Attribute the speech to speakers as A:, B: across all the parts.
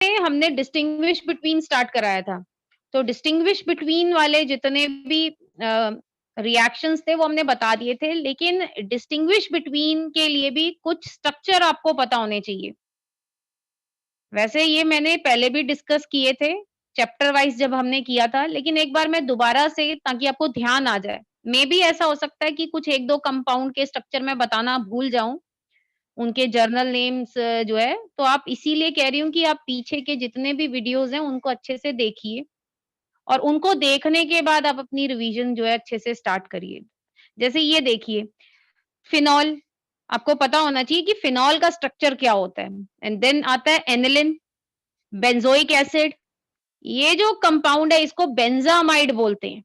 A: में हमने distinguish between start कराया था। तो डिस्टिंग्विश बिटवीन वाले जितने भी रिएक्शंस थे वो हमने बता दिए थे, लेकिन डिस्टिंग्विश बिटवीन के लिए भी कुछ स्ट्रक्चर आपको पता होने चाहिए। वैसे ये मैंने पहले भी डिस्कस किए थे, चैप्टर वाइज़ जब हमने किया था, लेकिन एक बार मैं दोबारा से ताकि आपको ध्यान आ जाए। मेबी ऐसा हो सकता है कि कुछ 1-2 कंपाउंड के स्ट्रक्चर मैं बताना भूल जाऊँ, उनके जर्नल नेम्स जो है, तो आप इसीलिए कह रही हूँ कि आप पीछे के जितने भी वीडियोज़ हैं, उनको अच्छे से देखिए और उनको देखने के बाद आप अपनी रिवीजन जो है अच्छे से स्टार्ट करिए। जैसे ये देखिए, फिनॉल, आपको पता होना चाहिए कि फिनॉल का स्ट्रक्चर क्या होता है एंड देन आता है एनिलिन, बेंज़ोइक एसिड, ये जो कंपाउंड है इसको बेंज़ामाइड बोलते हैं।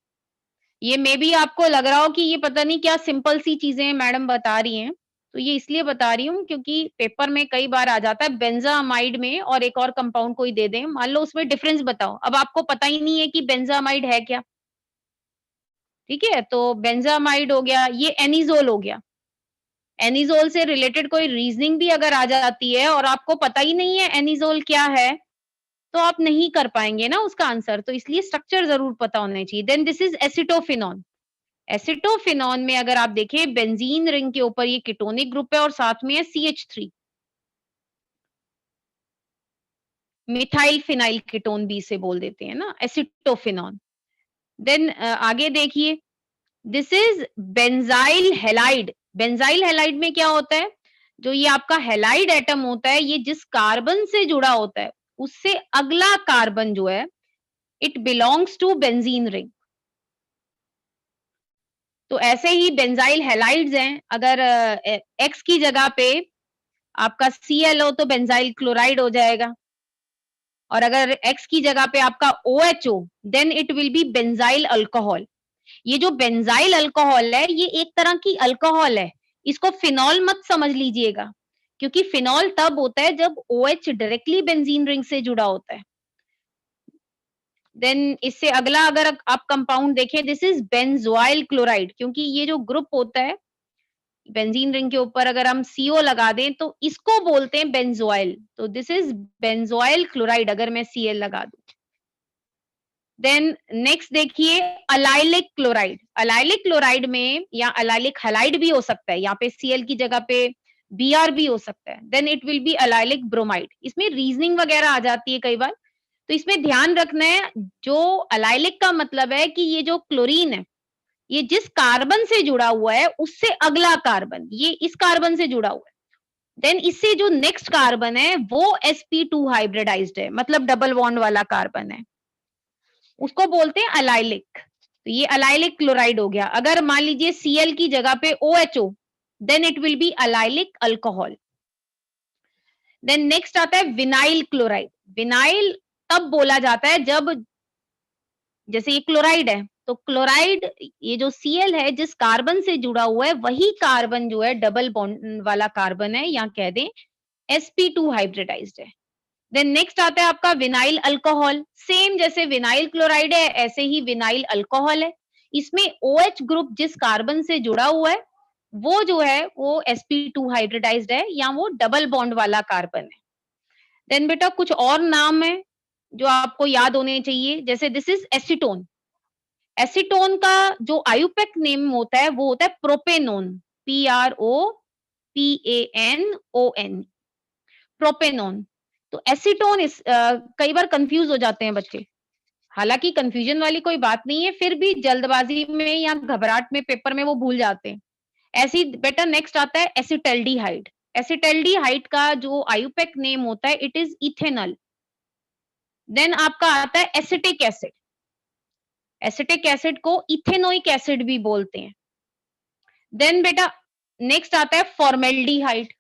A: ये मेबी आपको लग रहा हो कि ये पता नहीं क्या सिंपल सी चीज़ें मैडम बता रही हैं। तो ये इसलिए बता रही हूँ क्योंकि पेपर में कई बार आ जाता है बेंज़ामाइड में और एक और कंपाउंड कोई दे दें, मान लो उसमें डिफरेंस बताओ। अब आपको पता ही नहीं है कि बेंज़ामाइड है क्या, ठीक है? तो बेंज़ामाइड हो गया, ये एनिज़ोल हो गया। एनिज़ोल से रिलेटेड कोई रीज़निंग भी अगर आ जाती है और आपको पता ही नहीं है एनिज़ोल क्या है, तो आप नहीं कर पाएँगे ना उसका आंसर, तो इसलिए स्ट्रक्चर ज़रूर पता होने चाहिए। Then this is acetophenone. Acetophenone में अगर आप देखें बेंजीन रिंग के ऊपर ये कीटोनिक ग्रुप है और साथ में है CH3, मिथाइल फिनाइल कीटोन भी इसे बोल देते हैं ना, एसिटोफिनॉन। देन आगे देखिए, this is benzyl halide. Benzyl halide में क्या होता है? जो ये आपका हैलाइड एटम होता है, ये जिस कार्बन से जुड़ा होता है, उससे अगला कार्बन जो है, it belongs to benzene ring. तो ऐसे ही बेंजाइल हैलाइड्स हैं, अगर एक्स की जगह पे आपका Cl हो तो बेंजाइल क्लोराइड हो जाएगा और अगर X की जगह पे आपका OH हो then it will be benzyl alcohol. ये जो बेंजाइल अल्कोहल है ये एक तरह की अल्कोहल है, इसको फिनॉल मत समझ लीजिएगा क्योंकि फिनॉल तब होता है जब OH डायरेक्टली बेंजीन रिंग से जुड़ा होता है। देन इससे अगला अगर आप कंपाउंड देखें, दिस इज बेंजोइल क्लोराइड, क्योंकि ये जो ग्रुप होता है बेंजीन रिंग के ऊपर अगर हम CO लगा दें तो इसको बोलते हैं बेंजोइल, तो दिस इज बेंजोइल क्लोराइड अगर मैं Cl लगा दूं। देन नेक्स्ट देखिए अलाइलिक क्लोराइड। अलाइलिक क्लोराइड में या अलाइलिक हैलाइड भी हो सकता है, यहाँ पे Cl की जगह पे Br भी हो सकता है। Then it will be allylic bromide. इसमें रीजनिंग वगैरह आ जाती है कई बार, तो इसमें ध्यान रखना है, जो अलाइलिक का मतलब है कि ये जो क्लोरीन है ये जिस कार्बन से जुड़ा हुआ है उससे अगला कार्बन, ये इस कार्बन से जुड़ा हुआ है। देन इससे जो नेक्स्ट कार्बन है वो sp2 हाइब्रिडाइज्ड है, मतलब डबल बॉन्ड वाला कार्बन है, उसको बोलते हैं अलाइलिक। तो ये अलाइलिक क्लोराइड हो गया। अगर मान लीजिए Cl की जगह पे OH हो then it will be allylic alcohol. Then next आता है विनाइल क्लोराइड। विनाइल तब बोला जाता है जब, जैसे ये क्लोराइड है तो क्लोराइड, ये जो Cl है जिस कार्बन से जुड़ा हुआ है वही कार्बन जो है डबल बॉन्ड वाला कार्बन है, या कह दें sp2 हाइब्रिडाइज्ड है। देन नेक्स्ट आता है आपका विनाइल अल्कोहल। सेम जैसे विनाइल क्लोराइड है ऐसे ही विनाइल अल्कोहल है। इसमें OH ग्रुप जिस कार्बन से जुड़ा हुआ है वो जो है वो sp2 हाइब्रिडाइज्ड है या वो डबल बॉन्ड वाला कार्बन है। देन बेटा कुछ और नाम है जो आपको याद होने चाहिए, जैसे दिस इज एसीटोन। एसीटोन का जो आयुपेक नेम होता है वो होता है प्रोपेनोन, PROPANON, प्रोपेनोन। तो एसीटोन कई बार कंफ्यूज हो जाते हैं बच्चे, हालांकि कंफ्यूजन वाली कोई बात नहीं है, फिर भी जल्दबाजी में या घबराहट में पेपर में वो भूल जाते हैं। ऐसी बेटा नेक्स्ट आता है एसिटल्डिहाइड। एसिटल्डिहाइड का जो आयुपेक नेम होता है इट इज इथेनॉल। देन आपका आता है एसिटिक एसिड। एसिटिक एसिड को इथेनोइक एसिड भी बोलते हैं। देन बेटा नेक्स्ट आता है फॉर्मेल्डिहाइड,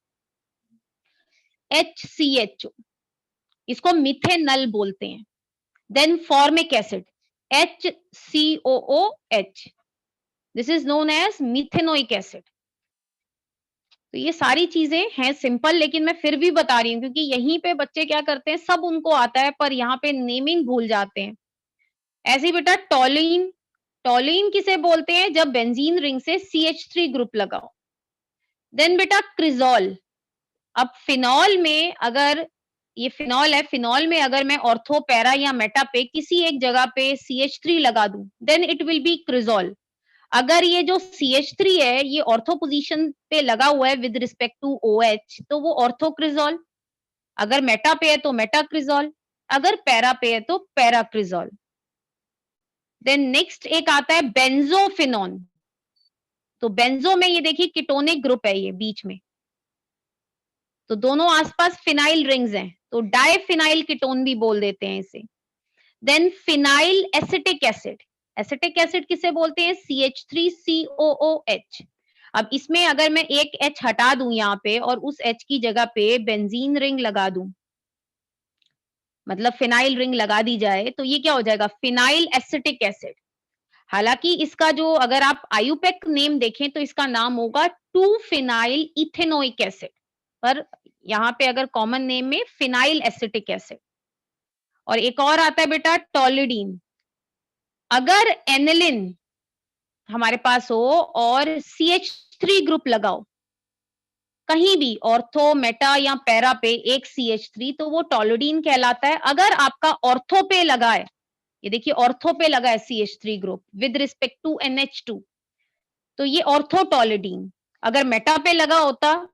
A: HCHO, इसको मिथेनल बोलते हैं। Then formic acid, HCOOH, this is known as methanoic acid. तो ये सारी चीजें हैं सिंपल, लेकिन मैं फिर भी बता रही हूँ क्योंकि यहीं पे बच्चे क्या करते हैं, सब उनको आता है पर यहाँ पे नेमिंग भूल जाते हैं। ऐसे ही बेटा टॉलिन, टॉलिन किसे बोलते हैं, जब बेंजीन रिंग से CH3 ग्रुप लगाओ। देन बेटा क्रिजोल। अब फिनॉल में अगर ये फिनॉल है, फिनॉल में अगर मैं ऑर्थो, पैरा या मेटा पे किसी एक जगह पे CH3 लगा दूं, देन इट विल बी क्रिजोल। अगर ये जो CH3 है ये ऑर्थो पोजीशन पे लगा हुआ है विद रिस्पेक्ट टू OH, तो वो ऑर्थोक्रिजोल। अगर मेटा पे है तो मेटाक्रिजोल, अगर पैरा पे है तो पैराक्रिजोल। देन नेक्स्ट एक आता है बेंजोफिनॉन। तो बेंजो में ये देखिए कीटोनिक ग्रुप है ये बीच में, तो दोनों आसपास फिनाइल रिंग्स हैं, तो डाइफिनाइल कीटोन भी बोल देते हैं इसे। Then phenyl acetic acid, acetic acid किसे बोलते हैं? CH3COOH। अब इसमें अगर मैं एक H हटा दूं यहाँ पे और उस H की जगह पे बेंजीन रिंग लगा दूं, मतलब फिनाइल रिंग लगा दी जाए, तो ये क्या हो जाएगा? Phenyl acetic acid. हालांकि इसका जो अगर आप आयुपेक नेम देखें तो इसका नाम होगा 2 फिनाइल इथेनोइक एसिड, पर यहाँ पे अगर कॉमन नेम में फिनाइल एसिटिक एसिड। और एक और आता है बेटा टोलिडीन। अगर एनिलिन हमारे पास हो और CH3 ग्रुप लगाओ कहीं भी, ऑर्थो, मेटा या पैरा पे एक CH3, तो वो टोलिडीन कहलाता है। अगर आपका ऑर्थो पे लगा है, ये देखिए ऑर्थो पे लगा है CH3 group with respect to NH2, तो ये ऑर्थोटोलिडीन। अगर मेटा पे लगा होता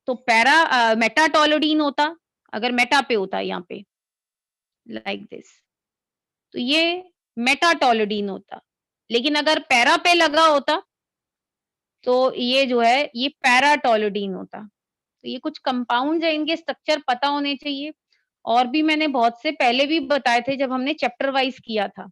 A: तो पैरा मेटाटोलिडीन होता, अगर मेटा पे होता यहाँ पे लाइक दिस, तो ये मेटाटोलिडीन होता। लेकिन अगर पैरा पे लगा होता तो ये जो है ये पैराटोलिडीन होता। तो ये कुछ कंपाउंड्स है, इनके स्ट्रक्चर पता होने चाहिए। और भी मैंने बहुत से पहले भी बताए थे जब हमने चैप्टर वाइज किया था,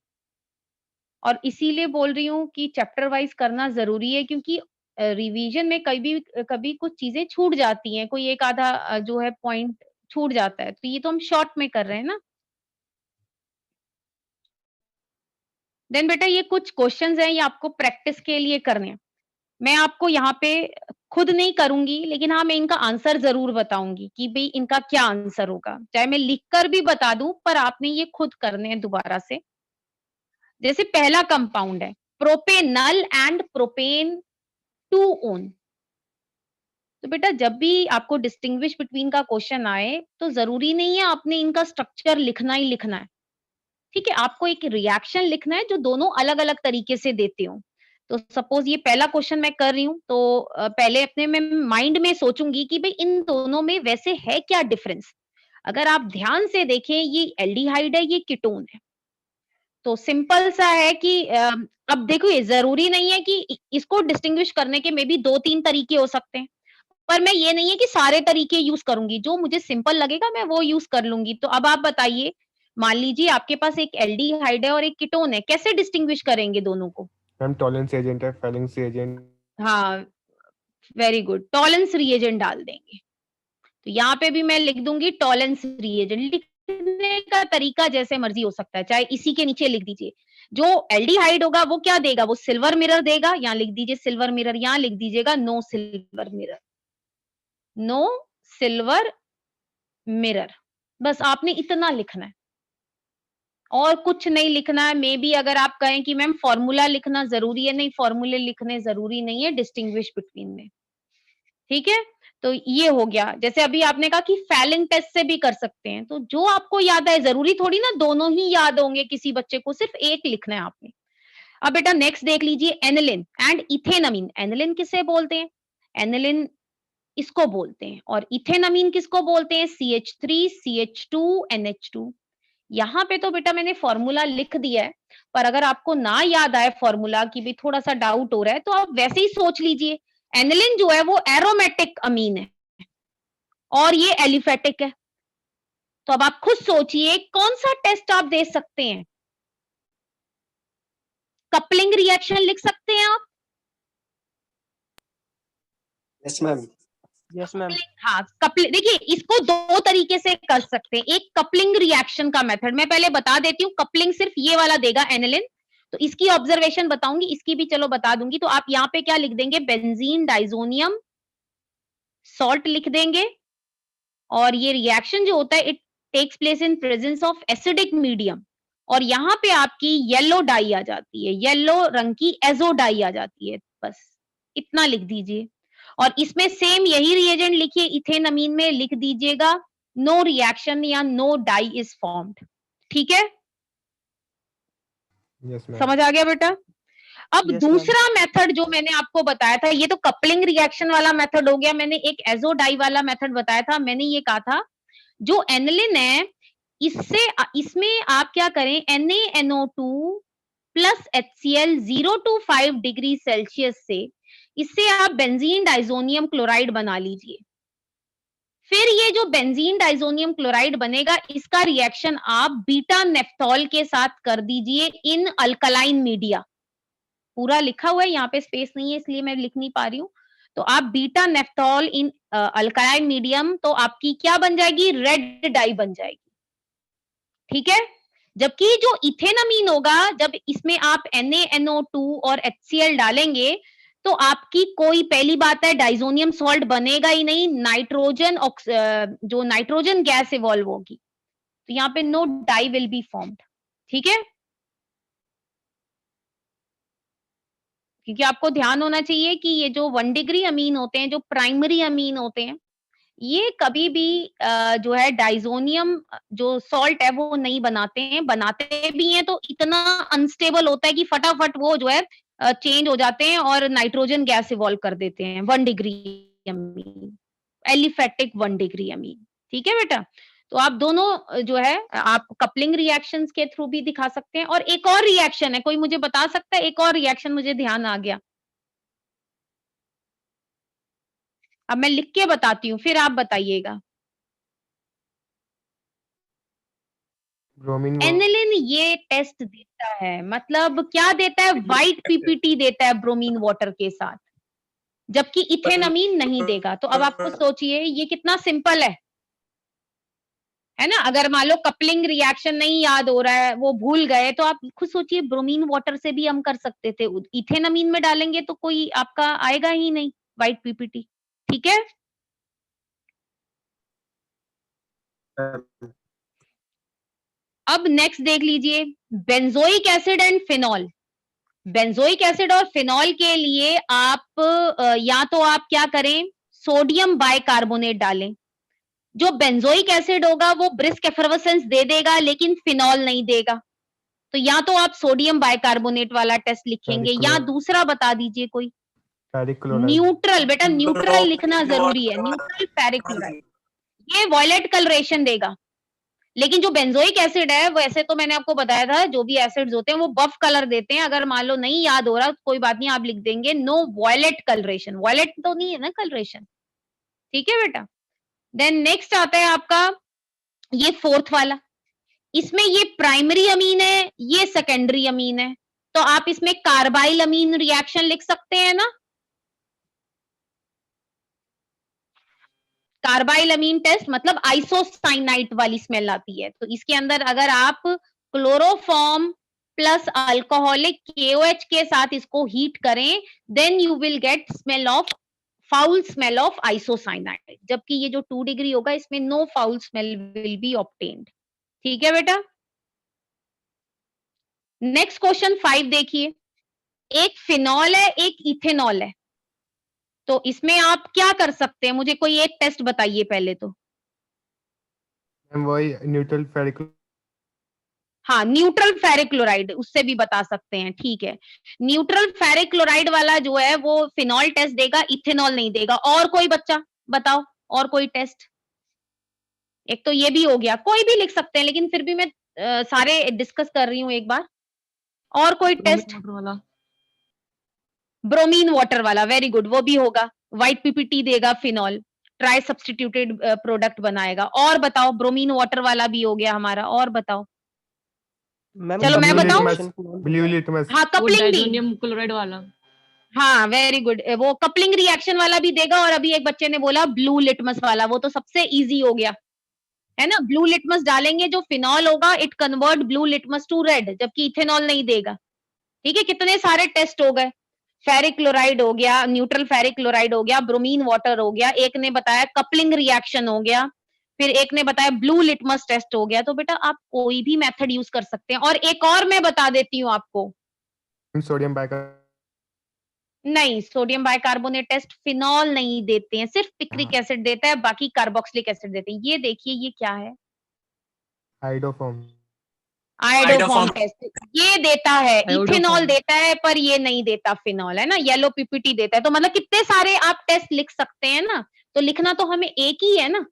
A: और इसीलिए बोल रही हूँ कि चैप्टर वाइज करना जरूरी है, क्योंकि रिवीजन में कभी कभी कुछ चीजें छूट जाती हैं, कोई एक आधा जो है पॉइंट छूट जाता है, तो ये तो हम शॉर्ट में कर रहे हैं ना। देन बेटा ये कुछ क्वेश्चंस हैं, ये आपको प्रैक्टिस के लिए करने हैं। मैं आपको यहाँ पे खुद नहीं करूंगी, लेकिन हाँ मैं इनका आंसर जरूर बताऊंगी कि भाई इनका क्या आंसर होगा, चाहे मैं लिखकर भी बता दूं, पर आपने ये खुद करने हैं दोबारा से। जैसे पहला कंपाउंड है प्रोपेनल एंड प्रोपेन 2 ओन। तो बेटा जब भी आपको डिस्टिंग्विश बिटवीन का क्वेश्चन आए तो जरूरी नहीं है आपने इनका स्ट्रक्चर लिखना ही लिखना है, ठीक है? आपको एक रिएक्शन लिखना है जो दोनों अलग अलग तरीके से देते हो। तो सपोज ये पहला क्वेश्चन मैं कर रही हूँ, तो पहले अपने में माइंड में सोचूंगी कि भाई इन दोनों में वैसे है क्या डिफरेंस। अगर आप ध्यान से देखें ये एल्डिहाइड है, ये कीटोन है, तो सिंपल सा है कि अब देखो ये जरूरी नहीं है कि इसको डिस्टिंग्विश करने के मे बी 2-3 तरीके हो सकते हैं, पर मैं ये नहीं है कि सारे तरीके यूज करूंगी, जो मुझे सिंपल लगेगा मैं वो यूज कर लूंगी। तो अब आप बताइए, मान लीजिए आपके पास एक एल्डिहाइड है और एक कीटोन है, कैसे डिस्टिंग्विश करेंगे दोनों को?
B: मैम टॉलेंस एजेंट है, फैलेंस एजेंट।
A: हाँ, वेरी गुड, टॉलेंस रिएजेंट डाल देंगे। तो यहाँ पे भी मैं लिख दूंगी टॉलेंस रिएजेंट। लिखने का तरीका जैसे मर्जी हो सकता है, चाहे इसी के नीचे लिख दीजिए। जो एल्डिहाइड होगा वो क्या देगा? वो सिल्वर मिरर देगा। यहाँ लिख दीजिए सिल्वर मिरर, यहाँ लिख दीजिएगा no silver mirror, no silver mirror. बस आपने इतना लिखना है और कुछ नहीं लिखना है। मे बी अगर आप कहें कि मैम फॉर्मूला लिखना जरूरी है, नहीं फॉर्मूले लिखने जरूरी नहीं है डिस्टिंग्विश बिटवीन में, ठीक है? तो ये हो गया। जैसे अभी आपने कहा कि फैलिंग टेस्ट से भी कर सकते हैं, तो जो आपको याद है, जरूरी थोड़ी ना दोनों ही याद होंगे किसी बच्चे को, सिर्फ एक लिखना है आपने। अब बेटा नेक्स्ट देख लीजिए एनिलिन एंड इथेनमीन। एनिलिन किसे बोलते हैं? एनिलिन इसको बोलते हैं। और इथेनमीन किसको बोलते हैं? CH3 CH2 NH2। यहाँ पे तो बेटा मैंने फॉर्मूला लिख दिया है, पर अगर आपको ना याद आए फॉर्मूला की भी थोड़ा सा डाउट हो रहा है, तो आप वैसे ही सोच लीजिए। एनिलिन जो है वो एरोमेटिक अमीन है और ये एलिफेटिक है। तो अब आप खुद सोचिए कौन सा टेस्ट आप दे सकते हैं? कपलिंग रिएक्शन लिख सकते हैं आप?
C: Yes ma'am. Yes ma'am.
A: हाँ, कपलिंग देखिए इसको दो तरीके से कर सकते हैं। एक कपलिंग रिएक्शन का मेथड मैं पहले बता देती हूँ। कपलिंग सिर्फ ये वाला देगा एनिलिन, तो इसकी ऑब्जर्वेशन बताऊंगी, इसकी भी चलो बता दूंगी। तो आप यहाँ पे क्या लिख देंगे? बेंजीन डाइजोनियम सॉल्ट लिख देंगे। और ये रिएक्शन जो होता है it takes place in presence of acidic medium. और यहाँ पे आपकी येलो डाई आ जाती है, येलो रंग की एजो डाई आ जाती है। बस इतना लिख दीजिए। और इसमें सेम यही रिएजेंट लिखिए, इथेनमीन में लिख दीजिएगा नो रिएक्शन या नो डाई इज फॉर्म्ड। ठीक है,
B: Yes, ma'am.
A: समझ आ गया बेटा? अब
C: Yes,
A: दूसरा मेथड जो मैंने आपको बताया था, ये तो कपलिंग रिएक्शन वाला मेथड हो गया, मैंने एक एजो डाई वाला मेथड बताया था। मैंने ये कहा था जो एनिलिन है इसमें आप क्या करें, NaNO2 plus HCl 0 to 5 degree Celsius से इससे आप बेंजीन डाइजोनियम क्लोराइड बना लीजिए। फिर ये जो बेंजीन डाइजोनियम क्लोराइड बनेगा, इसका रिएक्शन आप बीटा नेफ्थॉल के साथ कर दीजिए इन अल्कलाइन मीडिया। पूरा लिखा हुआ है, यहाँ पे स्पेस नहीं है इसलिए मैं लिख नहीं पा रही हूँ। तो आप beta naphthol in alkaline medium, तो आपकी क्या बन जाएगी, रेड डाई बन जाएगी। ठीक है, जबकि जो इथेनमीन होगा, जब इसमें आप NaNO2 और HCl डालेंगे तो आपकी कोई, पहली बात है डाइजोनियम सॉल्ट बनेगा ही नहीं, नाइट्रोजन जो नाइट्रोजन गैस इवॉल्व होगी, तो यहाँ पे no dye will be formed. ठीक है, क्योंकि आपको ध्यान होना चाहिए कि ये जो 1 डिग्री अमीन होते हैं, जो प्राइमरी अमीन होते हैं, ये कभी भी जो है डाइजोनियम जो सॉल्ट है वो नहीं बनाते हैं, बनाते भी हैं तो इतना अनस्टेबल होता है कि फटाफट वो जो है चेंज हो जाते हैं और नाइट्रोजन गैस इवॉल्व कर देते हैं। 1 degree amine, aliphatic 1 degree amine. ठीक है बेटा, तो आप दोनों जो है आप कपलिंग रिएक्शंस के थ्रू भी दिखा सकते हैं। और एक और रिएक्शन है, कोई मुझे बता सकता है, एक और रिएक्शन मुझे ध्यान आ गया, अब मैं लिख के बताती हूँ फिर आप बताइएगा।
B: Bromine.
A: एनिलिन ये टेस्ट देता है, मतलब क्या देता है, व्हाइट पीपीटी देता है ब्रोमीन वाटर के साथ, जबकि इथेनमीन नहीं देगा। तो अब आपको सोचिए ये कितना सिंपल है ना। अगर मान लो कपलिंग रिएक्शन नहीं याद हो रहा है, वो भूल गए, तो आप खुद सोचिए ब्रोमीन वाटर से भी हम कर सकते थे, इथेनमीन में डालेंगे तो कोई आपका आएगा ही नहीं व्हाइट पीपीटी। ठीक है, अब नेक्स्ट देख लीजिए, benzoic acid and phenol. Benzoic acid और फिनॉल के लिए आप या तो आप क्या करें, सोडियम बाइकार्बोनेट डालें। जो बेंजोइक एसिड होगा वो ब्रिस्क एफर्वेसेंस दे देगा लेकिन फिनॉल नहीं देगा, तो या तो आप सोडियम बाइकार्बोनेट वाला टेस्ट लिखेंगे या दूसरा बता दीजिए कोई, न्यूट्रल। बेटा न्यूट्रल लिखना जरूरी है, न्यूट्रल फेरिक क्लोराइड, ये वॉयलेट कलरेशन देगा। लेकिन जो बेंजोइक एसिड है, वैसे तो मैंने आपको बताया था जो भी एसिड्स होते हैं वो बफ कलर देते हैं। अगर मान लो नहीं याद हो रहा तो कोई बात नहीं, आप लिख देंगे नो वॉयलेट कलरेशन, वॉयलेट तो नहीं है ना कलरेशन। ठीक है बेटा, देन नेक्स्ट आता है आपका ये फोर्थ वाला, इसमें ये प्राइमरी अमीन है, ये सेकेंडरी अमीन है, तो आप इसमें कार्बाइल अमीन रिएक्शन लिख सकते हैं ना। कार्बाइल अमीन टेस्ट मतलब आइसोसाइनाइट वाली स्मेल आती है, तो इसके अंदर अगर आप क्लोरोफॉर्म प्लस अल्कोहलिक KOH के साथ इसको हीट करें, then you will get smell of foul smell of isocyanide, जबकि ये जो 2 डिग्री होगा इसमें no foul smell will be obtained. ठीक है बेटा, नेक्स्ट क्वेश्चन 5 देखिए, एक फिनॉल है एक इथेनॉल है, तो इसमें आप क्या कर सकते हैं, मुझे कोई एक टेस्ट बताइए पहले तो।
B: वही न्यूट्रल फेरिक।
A: हाँ, न्यूट्रल फेरिक क्लोराइड, उससे भी बता सकते हैं। ठीक है, न्यूट्रल फेरिक क्लोराइड वाला जो है वो फिनॉल टेस्ट देगा, इथेनॉल नहीं देगा। और कोई बच्चा बताओ, और कोई टेस्ट। एक तो ये भी हो गया, कोई भी लिख सकते हैं लेकिन फिर भी मैं सारे डिस्कस कर रही हूँ एक बार। और कोई टेस्ट, ब्रोमीन वाटर वाला, वेरी गुड, वो भी होगा, व्हाइट पीपीटी देगा, फिनॉल ट्राई सब्स्टिट्यूटेड प्रोडक्ट बनाएगा। और बताओ, ब्रोमीन वाटर वाला भी हो गया हमारा, और बताओ। चलो मैं बताऊं,
B: ब्लू लिटमस।
A: हाँ कपलिंग भी,
D: डाइजोनियम क्लोराइड वाला,
A: हाँ वेरी गुड, वो कपलिंग रिएक्शन वाला भी देगा। और अभी एक बच्चे ने बोला ब्लू लिटमस वाला, वो तो सबसे इजी हो गया है ना। ब्लू लिटमस डालेंगे, जो फिनॉल होगा it convert blue litmus to red, जबकि इथेनॉल नहीं देगा। ठीक है, कितने सारे टेस्ट हो गए, फेरिक क्लोराइड हो गया, न्यूट्रल फेरिक क्लोराइड हो गया, ब्रोमीन वाटर हो गया, एक ने बताया कपलिंग रिएक्शन हो गया, फिर एक ने बताया ब्लू लिटमस टेस्ट हो गया। तो बेटा आप कोई भी मेथड यूज कर सकते हैं। और एक और मैं बता देती हूँ आपको,
B: सोडियम बाइकार्बोनेट।
A: नहीं, सोडियम बाइकार्बोनेट टेस्ट फिनॉल नहीं देते हैं, सिर्फ पिक्रिक एसिड देता है, बाकी कार्बोक्सिलिक एसिड देते हैं। ये देखिए ये क्या है?
B: आइडोफॉर्म।
A: आयोडोफॉर्म टेस्ट ये देता है,
C: आयोडोफॉर्म।
A: इथेनॉल देता है पर ये नहीं देता फिनॉल, है ना, येलो पीपीटी देता है। तो मतलब कितने सारे आप टेस्ट लिख सकते हैं ना, तो लिखना तो हमें एक ही है ना,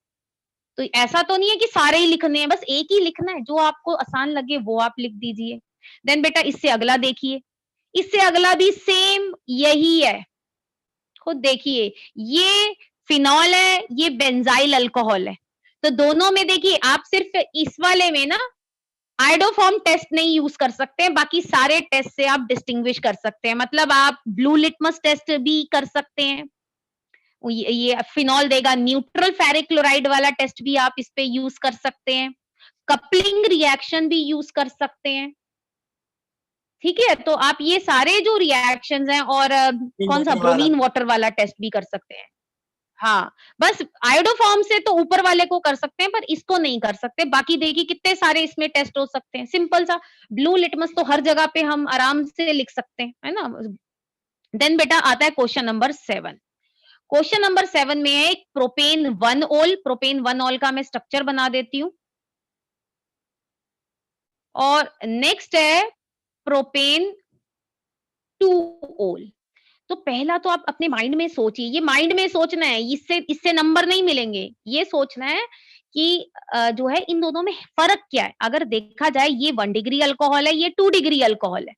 A: तो ऐसा तो नहीं है कि सारे ही लिखने हैं, बस एक ही लिखना है, जो आपको आसान लगे वो आप लिख दीजिए। देन बेटा इससे अगला देखिए, इससे अगला भी सेम यही है, खुद देखिए, ये फिनॉल है, ये बेंजाइल अल्कोहल है। तो दोनों में देखिए आप सिर्फ इस वाले में ना आयोडोफॉर्म टेस्ट नहीं यूज कर सकते हैं, बाकी सारे टेस्ट से आप डिस्टिंग्विश कर सकते हैं। मतलब आप ब्लू लिटमस टेस्ट भी कर सकते हैं, ये फिनॉल देगा। न्यूट्रल फेरिक क्लोराइड वाला टेस्ट भी आप इस पे यूज कर सकते हैं, कपलिंग रिएक्शन भी यूज कर सकते हैं। ठीक है, तो आप ये सारे जो रिएक्शंस हैं, और कौन सा ब्रोमीन वाटर वाला टेस्ट भी कर सकते हैं। हाँ, बस आयोडोफॉर्म से तो ऊपर वाले को कर सकते हैं, पर इसको नहीं कर सकते। बाकी देखिए कितने सारे इसमें टेस्ट हो सकते हैं, सिंपल सा ब्लू लिटमस तो हर जगह पे हम आराम से लिख सकते हैं, है ना। देन बेटा आता है क्वेश्चन नंबर 7। क्वेश्चन नंबर 7 में है प्रोपेन 1 ओल। प्रोपेन 1 ओल का मैं स्ट्रक्चर बना देती हूँ, और नेक्स्ट है प्रोपेन 2 ओल। तो पहला तो आप अपने माइंड में सोचिए, ये माइंड में सोचना है, इससे इससे नंबर नहीं मिलेंगे। ये सोचना है कि जो है इन दोनों में फर्क क्या है। अगर देखा जाए ये 1 डिग्री अल्कोहल है, ये 2 डिग्री अल्कोहल है।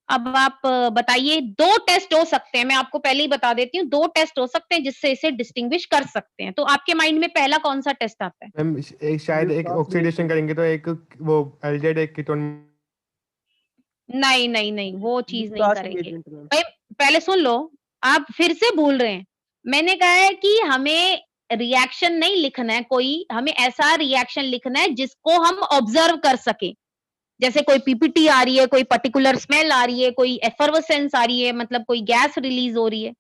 A: अब आप बताइए, 2 टेस्ट हो सकते हैं, मैं आपको पहले ही बता देती हूँ, 2 टेस्ट हो सकते हैं जिससे इसे डिस्टिंग्विश कर सकते हैं। तो आपके माइंड में पहला कौन सा टेस्ट आता है?
B: मैम एक शायद एक ऑक्सीडेशन करेंगे तो एक वो एल्डिहाइड एक कीटोन।
A: नहीं नहीं नहीं, वो चीज नहीं
C: Last
A: करेंगे
C: reagent में।
A: भाई। पहले सुन लो, आप फिर से भूल रहे हैं। मैंने कहा है कि हमें रिएक्शन नहीं लिखना है कोई, हमें ऐसा रिएक्शन लिखना है जिसको हम ऑब्जर्व कर सके। जैसे कोई पीपीटी आ रही है, कोई पर्टिकुलर स्मेल आ रही है, कोई एफर्वेसेंस आ रही है, मतलब कोई गैस रिलीज हो रही है,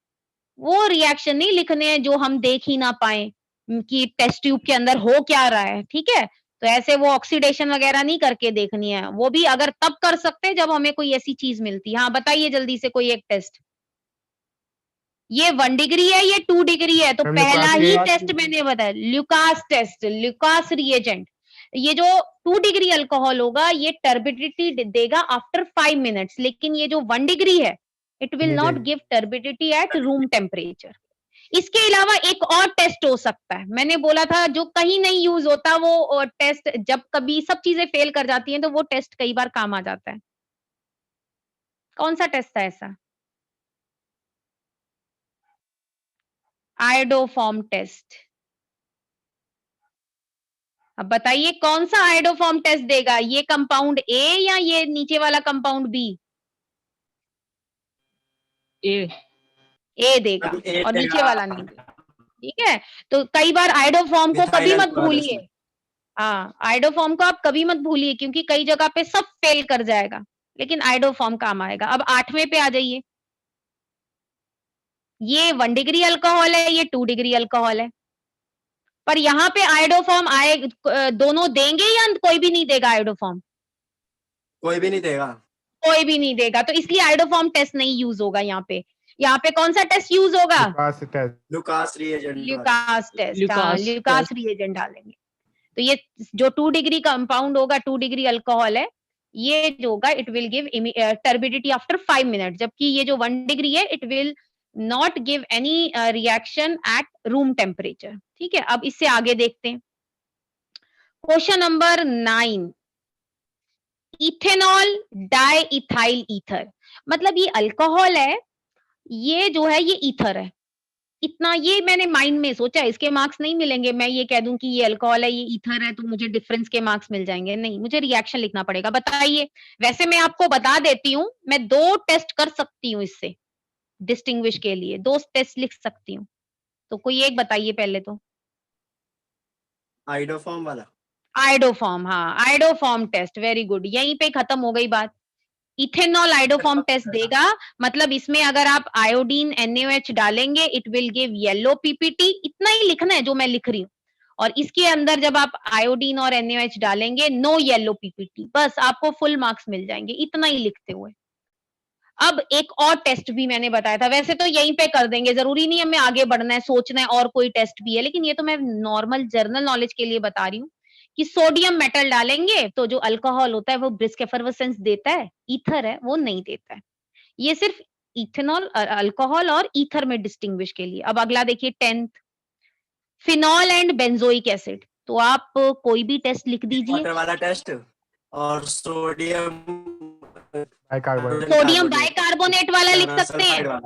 A: वो रिएक्शन नहीं लिखने हैं जो हम देख ही ना पाए कि टेस्ट ट्यूब के अंदर हो क्या रहा है। ठीक है, तो ऐसे वो ऑक्सीडेशन वगैरह नहीं करके देखनी है, वो भी अगर तब कर सकते हैं जब हमें कोई ऐसी चीज मिलती है। हाँ बताइए जल्दी से कोई एक टेस्ट। ये 1 डिग्री है, ये 2 डिग्री है, तो
B: मैम
A: पहला
B: लुकास
A: ही
B: के
A: टेस्ट मैंने बताया, ल्यूकास टेस्ट, ल्यूकास रिएजेंट। ये जो 2 डिग्री अल्कोहल होगा ये टर्बिडिटी देगा आफ्टर 5 मिनट्स, लेकिन ये जो 1 डिग्री है इट विल
B: नहीं
A: नॉट
B: देगा।
A: Give turbidity at room temperature. इसके अलावा एक और टेस्ट हो सकता है, मैंने बोला था जो कहीं नहीं यूज होता वो टेस्ट, जब कभी सब चीजें फेल कर जाती हैं तो वो टेस्ट कई बार काम आ जाता है। कौन सा टेस्ट था ऐसा? Iodoform test. अब बताइए कौन सा आयोडोफॉर्म टेस्ट देगा, ये कंपाउंड ए या ये नीचे वाला कंपाउंड बी?
C: A।
A: ए देगा, और नीचे वाला नहीं देगा। ठीक है, तो कई बार आयोडोफॉर्म को कभी मत भूलिए। हाँ, आयोडोफॉर्म को आप कभी मत भूलिए, क्योंकि कई जगह पे सब फेल कर जाएगा, लेकिन आयोडोफॉर्म काम आएगा। अब 8वें पे आ जाइए, ये 1 डिग्री अल्कोहल है, ये 2 डिग्री अल्कोहल है, पर यहाँ पे आयोडोफॉर्म आए, दोनों देंगे या कोई भी नहीं देगा आयोडोफॉर्म?
C: कोई भी नहीं देगा।
A: कोई भी नहीं देगा, तो इसलिए आयोडोफॉर्म टेस्ट नहीं यूज होगा यहाँ पे। यहाँ पे कौन सा टेस्ट यूज होगा?
B: Lucas test.
C: Lucas reagent.
A: Lucas test. हाँ, ल्यूकास रिएजेंट डालेंगे। तो ये जो 2 डिग्री कंपाउंड होगा, 2 डिग्री अल्कोहल है, ये जो होगा it will give turbidity after 5 minute, जबकि ये जो 1 डिग्री है it will not give any reaction at room temperature. ठीक है, अब इससे आगे देखते हैं question number 9। Ethanol di ethyl ether, मतलब ये अल्कोहल है, ये जो है ये ईथर है। इतना ये मैंने माइंड में सोचा, इसके मार्क्स नहीं मिलेंगे। मैं ये कह दूं कि ये अल्कोहल है, ये ईथर है, तो मुझे डिफरेंस के मार्क्स मिल जाएंगे, नहीं, मुझे रिएक्शन लिखना पड़ेगा। बताइए, वैसे मैं आपको बता देती हूँ, मैं 2 टेस्ट कर सकती हूँ इससे डिस्टिंग्विश के लिए, 2 टेस्ट लिख सकती हूँ। तो कोई एक बताइए पहले तो।
C: आइडोफॉर्म वाला।
A: आयोडोफॉर्म, हाँ, आयोडोफॉर्म टेस्ट, वेरी गुड, यहीं पे खत्म हो गई बात। इथेनॉल आयोडोफॉर्म टेस्ट देगा, मतलब इसमें अगर आप आयोडीन NaOH डालेंगे it will give yellow PPT, इतना ही लिखना है जो मैं लिख रही हूँ। और इसके अंदर जब आप आयोडीन और NaOH डालेंगे नो येलो पीपीटी, बस आपको फुल मार्क्स मिल जाएंगे, इतना ही लिखते हुए। अब एक और टेस्ट भी मैंने बताया था, वैसे तो यहीं पे कर देंगे, जरूरी नहीं हमें आगे बढ़ना है, सोचना है और कोई टेस्ट भी है, लेकिन ये तो मैं नॉर्मल जर्नल नॉलेज के लिए बता रही हूँ कि सोडियम मेटल डालेंगे तो जो अल्कोहल होता है वो ब्रिस्क एफर्वेसेंस देता है, ईथर है वो नहीं देता है। ये सिर्फ इथेनॉल, अल्कोहल और ईथर में डिस्टिंग्विश के लिए। अब अगला देखिए 10th, phenol and benzoic acid. तो आप कोई भी टेस्ट लिख दीजिए।
C: वाटर वाला टेस्ट और सोडियम
A: सोडियम बाइकार्बोनेट वाला लिख सकते हैं।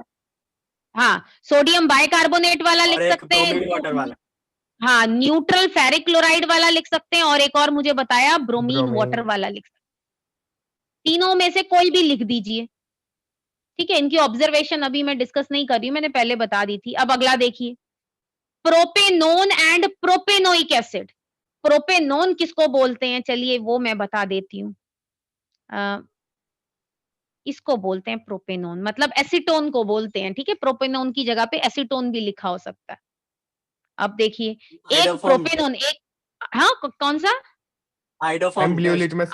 A: हाँ, सोडियम बाइकार्बोनेट वाला लिख सकते हैं।
C: वाटर वाला,
A: हाँ, न्यूट्रल फेरिक क्लोराइड वाला लिख सकते हैं, और एक और मुझे बताया ब्रोमीन वाटर वाला लिख सकते हैं। तीनों में से कोई भी लिख दीजिए, ठीक है। इनकी ऑब्जर्वेशन अभी मैं डिस्कस नहीं कर रही हूँ, मैंने पहले बता दी थी। अब अगला देखिए, propanone and propanoic acid. Propanone किसको बोलते हैं, चलिए वो मैं बता देती हूँ। इसको बोलते हैं प्रोपेनोन, मतलब एसीटोन को बोलते हैं, ठीक है। प्रोपेनोन की जगह पे एसीटोन भी लिखा हो सकता है। अब देखिए, एक प्रोपेनोन, एक, हाँ कौन सा,
C: आइडोफॉर्म,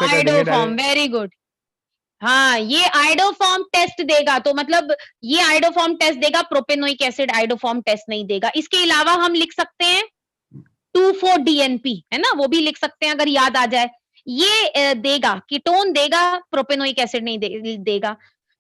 A: आइडोफॉर्म, वेरी गुड। हाँ, ये आइडोफॉर्म टेस्ट देगा, तो मतलब ये आइडोफॉर्म टेस्ट देगा, प्रोपेनोइक एसिड आइडोफॉर्म टेस्ट नहीं देगा। इसके अलावा हम लिख सकते हैं 2,4-DNP, है ना, वो भी लिख सकते हैं अगर याद आ जाए। ये देगा, कीटोन देगा, प्रोपेनोइक एसिड नहीं देगा।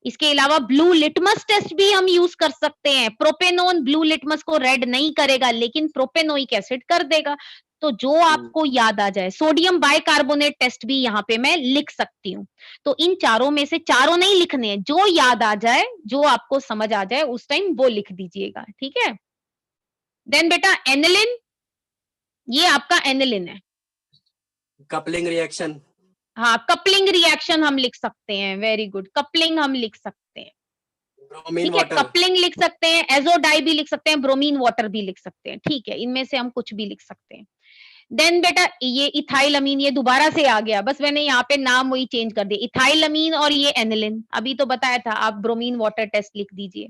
A: इसके अलावा ब्लू लिटमस टेस्ट भी हम यूज कर सकते हैं। प्रोपेनोन ब्लू लिटमस को रेड नहीं करेगा, लेकिन प्रोपेनोइक एसिड कर देगा। तो जो आपको याद आ जाए, सोडियम बाइकार्बोनेट टेस्ट भी यहाँ पे मैं लिख सकती हूँ। तो इन चारों में से, चारों नहीं लिखने हैं, जो याद आ जाए, जो आपको समझ आ जाए उस टाइम वो लिख दीजिएगा, ठीक है। देन बेटा एनिलिन, ये आपका एनिलिन है।
C: कपलिंग रिएक्शन,
A: हाँ, कपलिंग रिएक्शन हम लिख सकते हैं, वेरी गुड, कपलिंग हम लिख सकते हैं, ठीक है। कपलिंग लिख सकते हैं, एजोडाई भी लिख सकते हैं, ब्रोमीन वाटर भी लिख सकते हैं, ठीक है। इनमें से हम कुछ भी लिख सकते हैं। देन बेटा ये इथाइलमीन, ये दोबारा से आ गया, बस मैंने यहाँ पे नाम वही चेंज कर दिया, इथाइलमीन और ये एनिलिन। अभी तो बताया था, आप ब्रोमीन वाटर टेस्ट लिख दीजिए,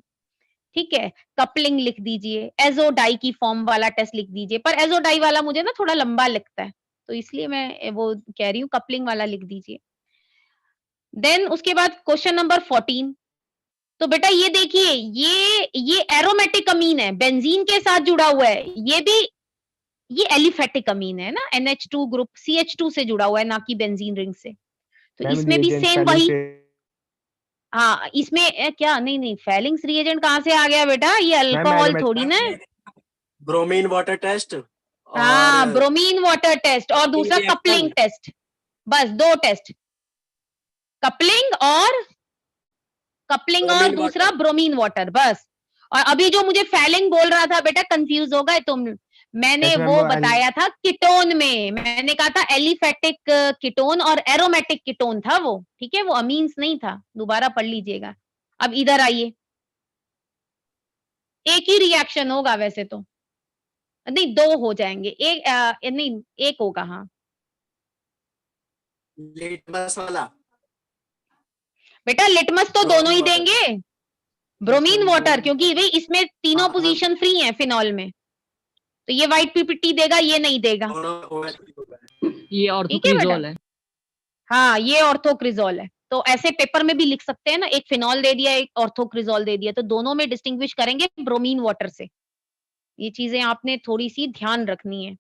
A: ठीक है। कपलिंग लिख दीजिए, एजोडाई की फॉर्म वाला टेस्ट लिख दीजिए, पर एजोडाई वाला मुझे ना थोड़ा लंबा लगता है, तो इसलिए मैं वो कह रही हूँ, कपलिंग वाला लिख दीजिए। देन उसके बाद क्वेश्चन नंबर 14। तो बेटा ये देखिए, ये एरोमेटिक अमीन है, बेंजीन के साथ जुड़ा हुआ है, ये भी, ये एलिफेटिक अमीन है ना, NH2 ग्रुप CH2 से जुड़ा हुआ है, ना कि बेंजीन रिंग से। तो इसमें भी सेम वही, हाँ इसमें क्या, नहीं नहीं, फेलिंग्स रिएजेंट कहाँ से आ गया बेटा, ये अल्कोहल थोड़ी ना।
C: ब्रोमीन वाटर टेस्ट,
A: हाँ, ब्रोमीन वाटर टेस्ट, और दूसरा कपलिंग टेस्ट, बस 2 टेस्ट, कपलिंग और दूसरा ब्रोमीन वाटर, बस। और अभी जो मुझे फेलिंग बोल रहा था बेटा, कंफ्यूज हो गए तुम, मैंने वो बताया था कीटोन में, मैंने कहा था एलिफेटिक कीटोन और एरोमेटिक कीटोन था वो, ठीक है, वो अमीन्स नहीं था, दोबारा पढ़ लीजिएगा। अब इधर आइए, एक ही रिएक्शन होगा वैसे तो, नहीं 2 हो जाएंगे, एक नहीं, एक होगा, हाँ।
C: लिटमस वाला
A: बेटा लिटमस तो दोनों ही देंगे, ब्रोमीन वाटर, क्योंकि भाई इसमें तीनों पोजीशन फ्री हैं फिनॉल में, तो ये व्हाइट पीपीटी देगा, ये नहीं देगा,
D: ये ऑर्थोक्रिजोल है।
A: हाँ, ये ऑर्थोक्रिजोल है। तो ऐसे पेपर में भी लिख सकते हैं ना, एक फिनॉल दे दिया, एक ऑर्थोक्रिजोल दे दिया, तो दोनों में डिस्टिंग्विश करेंगे ब्रोमीन वाटर से। ये चीजें आपने थोड़ी सी ध्यान रखनी है,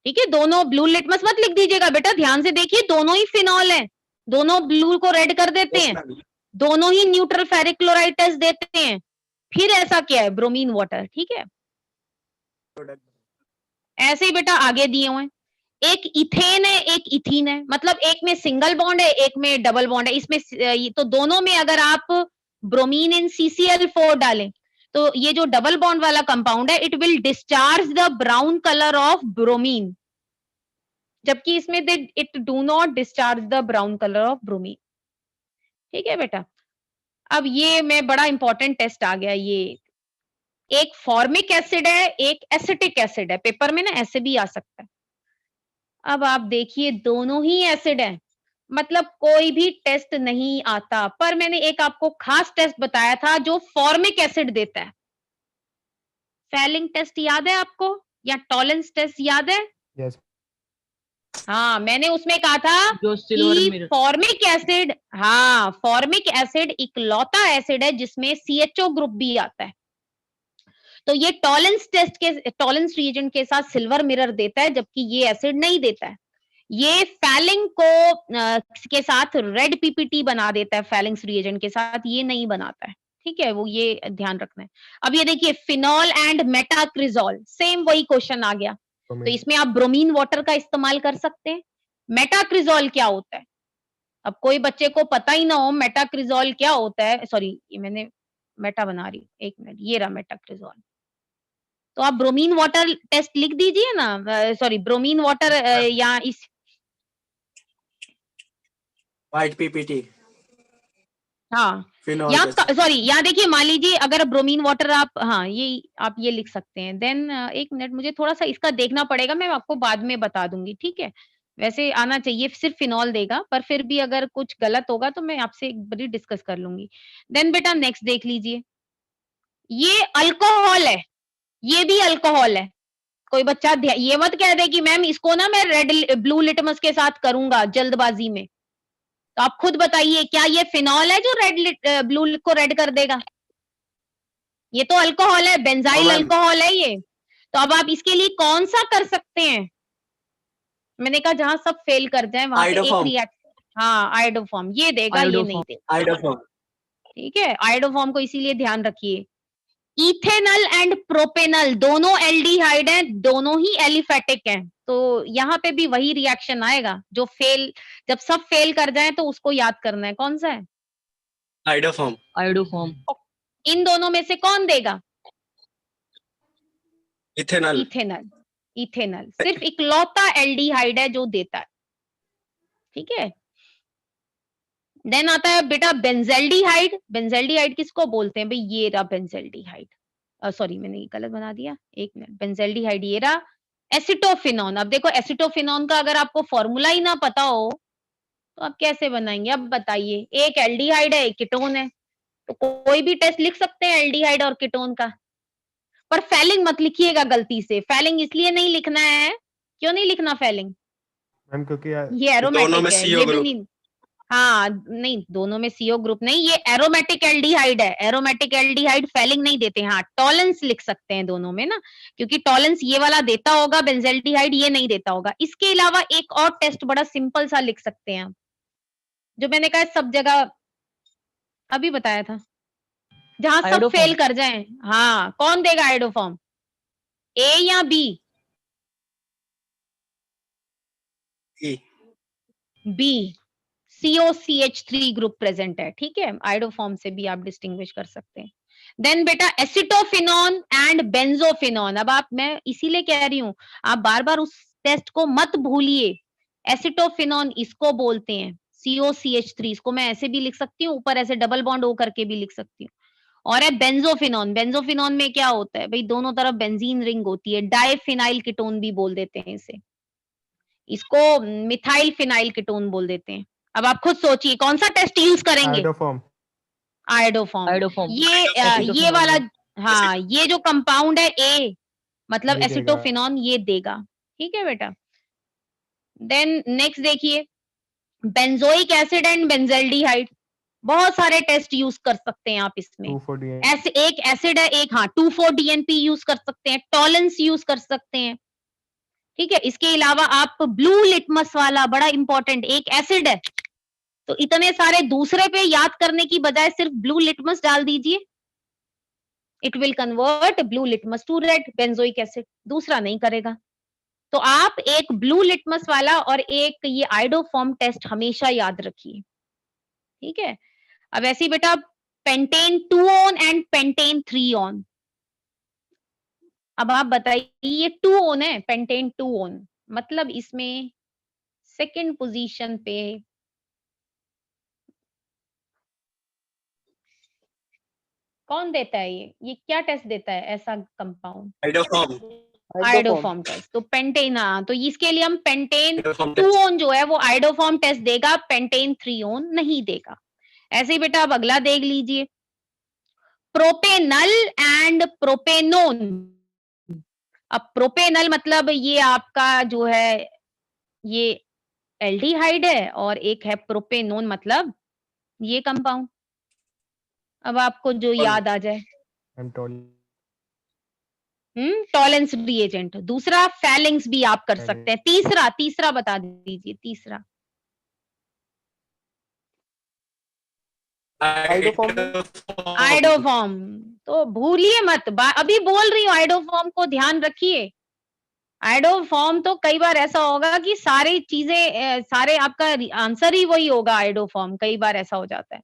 A: ठीक है। दोनों ब्लू लिटमस मत लिख दीजिएगा बेटा, ध्यान से देखिए, दोनों ही फिनॉल है, दोनों ब्लू को रेड कर देते हैं, दोनों ही न्यूट्रल फेरिक क्लोराइड टेस्ट देते हैं, फिर ऐसा क्या है, ब्रोमीन वाटर, ठीक है। ऐसे ही बेटा आगे दिए हुए हैं, एक इथेन है, एक इथीन है, मतलब एक में सिंगल बॉन्ड है, एक में डबल बॉन्ड है, इसमें तो दोनों में अगर आप ब्रोमीन इन CCl4 डालें, तो ये जो डबल बॉन्ड वाला कंपाउंड है, it will discharge the brown colour of bromine, जबकि इसमें it do not discharge the brown colour of bromine, ठीक है बेटा। अब ये में बड़ा इंपॉर्टेंट टेस्ट आ गया, ये एक फॉर्मिक एसिड है, एक एसिटिक एसिड है, पेपर में ना ऐसे भी आ सकता है। अब आप देखिए, दोनों ही एसिड है, मतलब कोई भी टेस्ट नहीं आता, पर मैंने एक आपको खास टेस्ट बताया था जो फॉर्मिक एसिड देता है। फेलिंग टेस्ट याद है आपको, या टॉलेंस टेस्ट याद है?
B: यस
A: हाँ, मैंने उसमें कहा था
D: जो सिल्वर
A: कि
D: मिरर।
A: फॉर्मिक एसिड, हाँ फॉर्मिक एसिड इकलौता एसिड है जिसमें CHO ग्रुप भी आता है। तो ये टॉलेंस टेस्ट के टॉलेंस रिएजेंट के साथ सिल्वर मिरर देता है, जबकि ये एसिड नहीं देता है। ये फैलिंग को के साथ रेड पीपीटी बना देता है, फैलिंग्स रिएजेंट के साथ ये नहीं बनाता है। ठीक है, वो ये ध्यान रखना है। अब ये देखिए फिनॉल एंड मेटाक्रिजोल, सेम वही क्वेश्चन आ गया। तो इसमें आप ब्रोमीन वाटर का इस्तेमाल कर सकते हैं। मेटाक्रिजोल क्या होता है? अब कोई बच्चे को पता ही ना हो मेटाक्रिजोल क्या होता है, सॉरी ये मैंने मेटा बना रही, एक मिनट, ये रहा मेटाक्रिजोल। तो आप ब्रोमीन वाटर टेस्ट लिख दीजिए ना, सॉरी ब्रोमीन वाटर या इस
C: व्हाइट पीपीटी
A: हाँ
C: फिनॉल
A: यहाँ
C: के साथ।
A: सॉरी यहाँ देखिए, मान लीजिए अगर ब्रोमीन वाटर आप, हाँ ये आप ये लिख सकते हैं। देन एक मिनट, मुझे थोड़ा सा इसका देखना पड़ेगा, मैं आपको बाद में बता दूंगी। ठीक है, वैसे आना चाहिए, सिर्फ फिनॉल देगा, पर फिर भी अगर कुछ गलत होगा तो मैं आपसे एक बारी डिस्कस कर लूंगी। देन बेटा नेक्स्ट देख लीजिए, ये अल्कोहल है, ये भी अल्कोहल है। कोई बच्चा ये मत कह दे कि मैम इसको ना मैं रेड ब्लू लिटमस के साथ करूंगा जल्दबाजी में। तो आप खुद बताइए, क्या ये फिनॉल है जो ब्लू को रेड कर देगा? ये तो अल्कोहल है, बेंजाइल
C: मैम।
A: अल्कोहल है ये। तो अब आप इसके लिए कौन सा कर सकते हैं? मैंने कहा जहां सब फेल कर जाए वहां पे एक
C: आइडोफॉर्म।
A: रिएक्शन, हाँ आयोडोफॉर्म ये देगा, ये नहीं
D: आयोडोफॉर्म।
A: देगा।
C: आइडोफॉर्म।
A: ठीक है, आयोडोफॉर्म को इसीलिए ध्यान रखिए। इथेनल एंड प्रोपेनल दोनों एल्डिहाइड हैं, दोनों ही एलिफेटिक हैं। तो यहाँ पे भी वही रिएक्शन आएगा जो फेल, जब सब फेल कर जाए तो उसको याद करना है, कौन सा है?
C: आइडोफॉर्म।
D: आयोडोफॉर्म।
A: इन दोनों में से कौन देगा?
C: इथेनल।
A: इथेनल। इथेनल सिर्फ इकलौता एल्डिहाइड है जो देता है। ठीक है, देन आता है बेटा बेंजेल्डिहाइड। बेंजेल्डिहाइड किसको बोलते हैं भाई? ये रहा बेंजेल्डिहाइड, सॉरी मैंने ये गलत बना दिया, एक मिनट। बेंजेल्डिहाइड ये रहा। एसिटोफिनॉन, अब देखो एसिटोफिनॉन का अगर आपको फॉर्मूला ही ना पता हो तो आप कैसे बनाएंगे? अब बताइए, एक एल्डिहाइड है एक कीटोन है, तो कोई भी टेस्ट लिख सकते हैं एल्डिहाइड और कीटोन का। पर फैलिंग मत लिखिएगा गलती से। फैलिंग इसलिए नहीं लिखना है, क्यों नहीं लिखना फैलिंग?
B: मैम क्योंकि
A: ये
C: दोनों में
A: एरोमेटिक है,
C: CO
A: ये भी
C: ग्रुप।
A: नहीं। हाँ नहीं, दोनों में CO ग्रुप नहीं, ये एरोमेटिक एल्डिहाइड है। एरोमेटिक एल्डिहाइड फैलिंग नहीं देते। हाँ टॉलेंस लिख सकते हैं दोनों में ना, क्योंकि टॉलेंस ये वाला देता होगा, बेंजेल्डिहाइड ये नहीं देता होगा। इसके अलावा एक और टेस्ट बड़ा सिंपल सा लिख सकते हैं आप, जो मैंने कहा सब जगह अभी बताया था, जहां सब
D: आयोडोफॉर्म।
A: फेल कर जाएं। हाँ कौन देगा आयोडोफॉर्म, ए या बी?
C: ई।
A: बी, COCH3 ग्रुप प्रेजेंट है। ठीक है, आयोडोफॉर्म से भी आप डिस्टिंग्विश कर सकते हैं। देन बेटा एसिटोफिनॉन एंड बेंजोफिनॉन। अब आप, मैं इसीलिए कह रही हूं आप बार बार उस टेस्ट को मत भूलिए। एसिटोफिनॉन इसको बोलते हैं, COCH3 इसको मैं ऐसे भी लिख सकती हूँ, ऊपर ऐसे डबल बॉन्ड ओ करके भी लिख सकती हूँ। और है बेंजोफिनॉन। बेंजोफिनॉन में क्या होता है भाई? दोनों तरफ बेंजीन रिंग होती है, डाइफिनाइल कीटोन भी बोल देते हैं इसे, इसको मिथाइल फिनाइल कीटोन बोल देते हैं। अब आप खुद सोचिए कौन सा टेस्ट यूज करेंगे?
B: आयोडोफॉर्म।
A: आयोडोफॉर्म।
D: आयोडोफॉर्म।
A: ये वाला, हाँ ये जो कंपाउंड है ए, मतलब
B: ये देगा।
A: एसिटोफिनॉन ये देगा। ठीक है बेटा, देन नेक्स्ट देखिए, बेंजोइक एसिड एंड बेंजेल्डिहाइड। बहुत सारे टेस्ट यूज कर सकते हैं आप इसमें।
B: 2,4-DNP।
A: ऐसे एक एसिड है, एक हाँ 2,4-DNP यूज कर सकते हैं, टॉलेंस यूज कर सकते हैं। ठीक है, इसके अलावा आप ब्लू लिटमस वाला बड़ा इंपॉर्टेंट एक एसिड है, तो इतने सारे दूसरे पे याद करने की बजाय सिर्फ ब्लू लिटमस डाल दीजिए, it will convert blue litmus to red benzoic acid, दूसरा नहीं करेगा। तो आप एक ब्लू लिटमस वाला और एक ये आयोडोफॉर्म टेस्ट हमेशा याद रखिए। ठीक है, अब ऐसे ही बेटा pentane 2 on and pentane 3 on. अब आप बताइए, ये 2 ऑन है, पेंटेन 2 ऑन, मतलब इसमें सेकंड पोजीशन पे कौन देता है? ये क्या टेस्ट देता है ऐसा कंपाउंड?
C: आइडोफॉर्म।
A: Iodoform test. तो पेंटेन, हाँ तो इसके लिए हम पेंटेन
C: आइडोफॉर्म
A: 2
C: टेस्ट।
A: ऑन जो है वो आयोडोफॉर्म टेस्ट देगा, पेंटेन 3 ऑन नहीं देगा। ऐसे ही बेटा अब अगला देख लीजिए, प्रोपेनल एंड प्रोपेनोन। अब प्रोपेनल मतलब ये आपका जो है ये एल्डिहाइड है और एक है प्रोपेनोन, मतलब ये कंपाउंड। अब आपको जो याद आ जाए। Tollens reagent. दूसरा फैलिंग्स भी आप कर सकते हैं। तीसरा बता दीजिए, तीसरा। आइडोफॉर्म। तो भूलिए मत, अभी बोल रही हूँ, आइडोफॉर्म को ध्यान रखिए। आइडोफॉर्म तो कई बार ऐसा होगा कि सारी चीजें, सारे आपका आंसर ही वही होगा आइडोफॉर्म, कई बार ऐसा हो जाता है।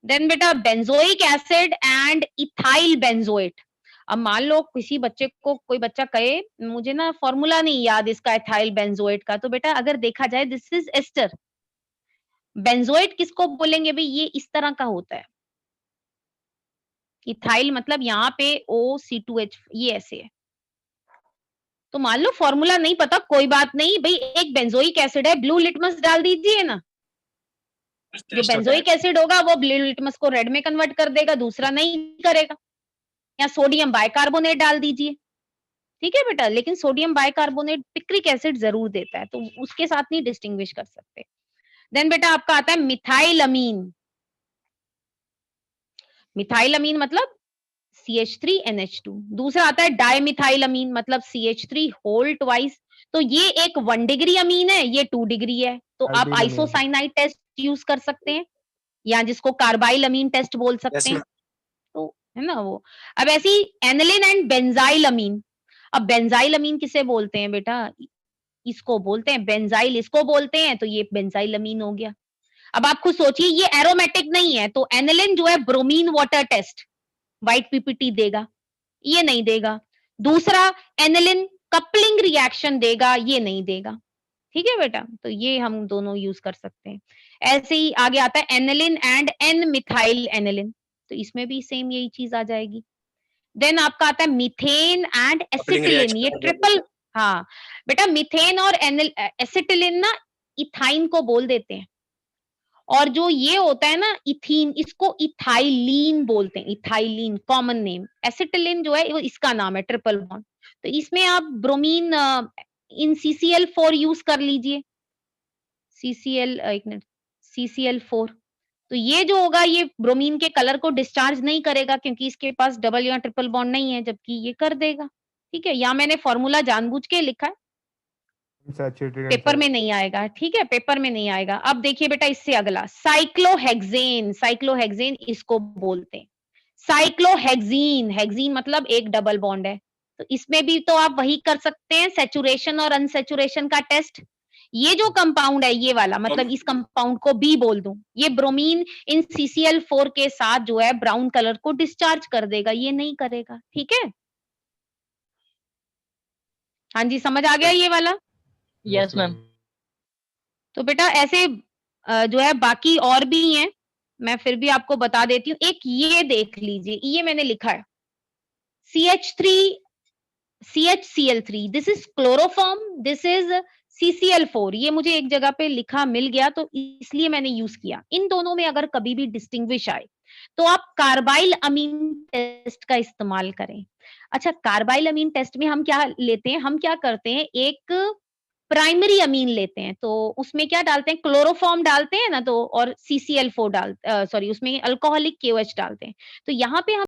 A: देन बेटा benzoic acid and ethyl benzoate. अब मान लो किसी बच्चे को, कोई बच्चा कहे मुझे ना फॉर्मूला नहीं याद इसका इथाइल बेंजोएट का, तो बेटा अगर देखा जाए दिस इज एस्टर। बेंजोएट किसको बोलेंगे भाई? ये इस तरह का होता है। इथाइल मतलब यहाँ पे O(C2H), ये ऐसे है। तो मान लो फॉर्मूला नहीं पता, कोई बात नहीं भाई, एक बेंजोइक एसिड है, ब्लू लिटमस डाल दीजिए ना। जो बेंजोइक एसिड होगा वो ब्लू लिटमस को रेड में कन्वर्ट कर देगा, दूसरा नहीं करेगा। या सोडियम बाइकार्बोनेट डाल दीजिए, ठीक है बेटा, लेकिन सोडियम बाइकार्बोनेट पिक्रिक एसिड जरूर देता है, तो उसके साथ नहीं डिस्टिंग्विश कर सकते। देन बेटा आपका आता है मिथाइलअमीन। मिथाइलअमीन मतलब CH3NH2। दूसरा आता है डाइमिथाइलअमीन, मतलब CH3 होल ट्वाइस। तो ये एक 1 डिग्री अमीन है, ये 2 डिग्री है, तो आप
B: कार्बाइल अमीन।
A: आइसोसाइनाइड टेस्ट यूज कर सकते हैं, या जिसको कार्बाइल अमीन टेस्ट बोल सकते हैं, तो है ना वो। अब ऐसी एनिलिन एंड बेंजाइल अमीन। अब बेंजाइल अमीन किसे बोलते हैं बेटा? इसको बोलते हैं बेंजाइल, इसको बोलते हैं, तो ये बेंजाइल अमीन हो गया। अब आप खुद सोचिए, ये एरोमेटिक नहीं है, तो एनिलिन जो है bromine water test white PPT देगा, ये नहीं देगा। दूसरा एनिलिन कपलिंग रिएक्शन देगा, ये नहीं देगा, ठीक है बेटा। तो ये हम दोनों यूज कर सकते हैं। ऐसे ही आगे आता है aniline and N methyl aniline, तो इसमें भी सेम यही चीज आ जाएगी। देन आपका आता है मीथेन एंड एसिटिलिन, ये ट्रिपल। हाँ बेटा, मीथेन और एसिटिलिन ना इथाइन को बोल देते हैं, और जो ये होता है ना इथीन, इसको इथाइलीन बोलते हैं, इथाइलीन कॉमन नेम। एसिटिलिन जो है वो इसका नाम है, ट्रिपल बॉन्ड। तो इसमें आप ब्रोमीन इन CCl4 यूज कर लीजिए, एक मिनट, CCl4। तो ये जो होगा ये ब्रोमीन के कलर को डिस्चार्ज नहीं करेगा, क्योंकि इसके पास डबल या ट्रिपल बॉन्ड नहीं है, जबकि ये कर देगा, ठीक है। या मैंने फॉर्मूला जानबूझ के लिखा है, पेपर में नहीं आएगा, ठीक है, पेपर में नहीं आएगा। अब देखिए बेटा इससे अगला साइक्लोहेक्सेन। साइक्लोहेक्सेन इसको बोलते हैं। साइक्लोहेक्सीन, हेक्सीन मतलब एक डबल बॉन्ड है, तो इसमें भी तो आप वही कर सकते हैं, सैचुरेशन और अनसैचुरेशन का टेस्ट। ये जो कंपाउंड है ये वाला, मतलब इस कंपाउंड को बी बोल दूं, ये ब्रोमीन इन CCl4 के साथ जो है ब्राउन कलर को डिस्चार्ज कर देगा, ये नहीं करेगा, ठीक है। हाँ जी, समझ आ गया ये वाला?
D: Yes ma'am.
A: तो बेटा ऐसे जो है बाकी और भी हैं, मैं फिर भी आपको बता देती हूँ। एक ये देख लीजिए, ये मैंने लिखा है CH3CHCl3, this is chloroform, this is CCl4। ये मुझे एक जगह पे लिखा मिल गया, तो इसलिए मैंने यूज किया। इन दोनों में अगर कभी भी डिस्टिंग्विश आए तो आप कार्बाइल अमीन टेस्ट का इस्तेमाल करें। अच्छा, कार्बाइल अमीन टेस्ट में हम क्या लेते हैं? हम क्या करते हैं, एक प्राइमरी अमीन लेते हैं, तो उसमें क्या डालते हैं, क्लोरोफॉर्म डालते हैं ना, तो और CCl4 सॉरी उसमें अल्कोहलिक KOH डालते हैं। तो यहाँ पे हम